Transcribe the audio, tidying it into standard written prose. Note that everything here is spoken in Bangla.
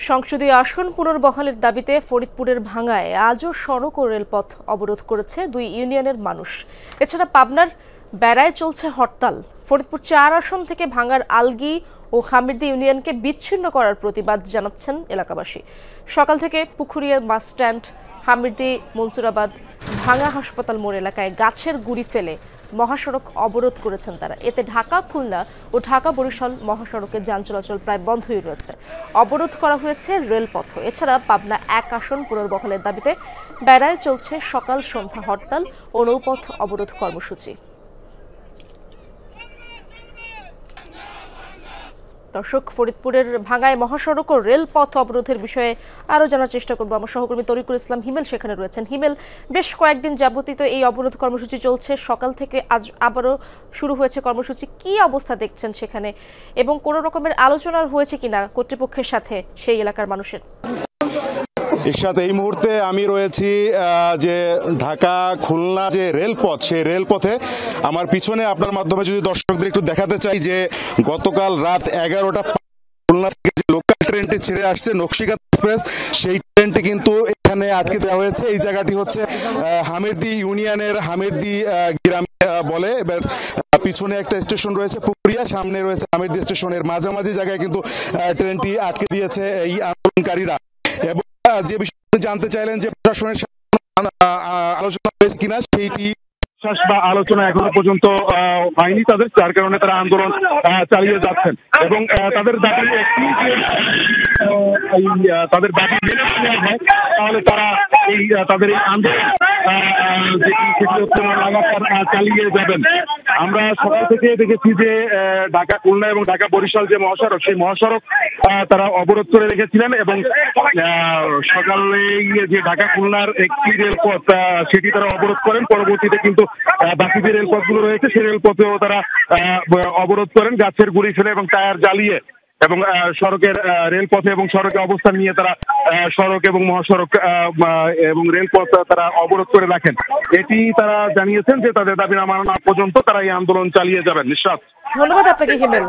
সংসদীয় আসন পুনর্বহালের দাবিতে ফরিদপুরের ভাঙ্গায় আজও সড়ক ও রেলপথ অবরোধ করেছে দুই ইউনিয়নের মানুষ। এছাড়া পাবনার বেড়ায় চলছে হরতাল। ফরিদপুর ৪ আসন থেকে ভাঙ্গার আলগি ও হামিরদি ইউনিয়নকে বিচ্ছিন্ন করার প্রতিবাদ জানাচ্ছেন এলাকাবাসী। সকাল থেকে পুকুরিয়া বাস স্ট্যান্ড, হামিরদি, মনসুরাবাদ, ভাঙ্গা হাসপাতাল মোড় এলাকায় গাছের গুড়ি ফেলে মহাসড়ক অবরোধ করেছেন তারা। এতে ঢাকা খুলনা ও ঢাকা বরিশাল মহাসড়কে যান চলাচল প্রায় বন্ধই রয়েছে। অবরোধ করা হয়েছে রেলপথ। এছাড়া পাবনা ১ আসন পুনর্বহালের দাবিতে বেড়ায় চলছে সকাল সন্ধ্যা হরতাল ও নৌপথ অবরোধ কর্মসূচি। দর্শক, ফরিদপুরের ভাঙ্গায় মহাসড়ক ও রেলপথ অবরোধের বিষয়ে আরও জানার চেষ্টা করবো। আমার সহকর্মী তরিকুল ইসলাম হিমেল সেখানে রয়েছেন। হিমেল, বেশ কয়েকদিন যাবতীয় এই অবরোধ কর্মসূচি চলছে, সকাল থেকে আজ আবারও শুরু হয়েছে কর্মসূচি। কি অবস্থা দেখছেন সেখানে, এবং কোনো রকমের আলোচনা হয়েছে কিনা কর্তৃপক্ষের সাথে সেই এলাকার মানুষের? এরশাদ, এই মুহূর্তে আমি রয়েছি যে ঢাকা খুলনা যে রেলপথ, সেই রেলপথে। আমার পিছনে আপনার মাধ্যমে যদি দর্শকদের একটু দেখাতে চাই যে গতকাল রাত 11টা খুলনা থেকে যে লোকাল ট্রেনটি ছেড়ে আসছে নকশিকাঁথা এক্সপ্রেস, সেই ট্রেনটি কিন্তু এখানে আটকে দেওয়া হয়েছে। এই জায়গাটি হচ্ছে হামিরদি ইউনিয়নের হামিরদি গ্রাম বলে। এবার পিছনে একটা স্টেশন রয়েছে পুকুরিয়া, সামনে রয়েছে হামিরদি স্টেশনের মাঝামাঝি জায়গায় কিন্তু ট্রেনটি আটকে দিয়েছে এই আন্দোলনকারীরা। এবং যে বিষয়ে জানতে চাইলেন যে প্রশাসনের আলোচনা হয়েছে কিনা, সেইটি বা আলোচনা এখনো পর্যন্ত হয়নি তাদের, যার কারণে তারা আন্দোলন চালিয়ে যাচ্ছেন। এবং তাদের দাবি তাদের দাবি হয় তাহলে তারা তাদের এই আন্দোলন লাগাতার চালিয়ে যাবেন। আমরা সকাল থেকে দেখেছি যে ঢাকা খুলনা এবং ঢাকা বরিশাল যে মহাসড়ক, সেই মহাসড়ক তারা অবরোধ করে রেখেছিলেন। এবং সকালে যে ঢাকা খুলনার একটি রেলপথ সেটি তারা অবরোধ করেন। পরবর্তীতে কিন্তু বাকি যে রেলপথগুলো রয়েছে সেই রেলপথেও তারা অবরোধ করেন গাছের গুঁড়ি ফেলে এবং টায়ার জ্বালিয়ে। এবং সড়কের রেলপথে এবং সড়কে অবস্থান নিয়ে তারা সড়ক এবং মহাসড়ক এবং রেলপথ তারা অবরোধ করে রাখেন। এটি তারা জানিয়েছেন যে তাদের দাবি না মানা পর্যন্ত তারা এই আন্দোলন চালিয়ে যাবেন। নিঃশ্বাস। ধন্যবাদ আপনাকে হিমেল।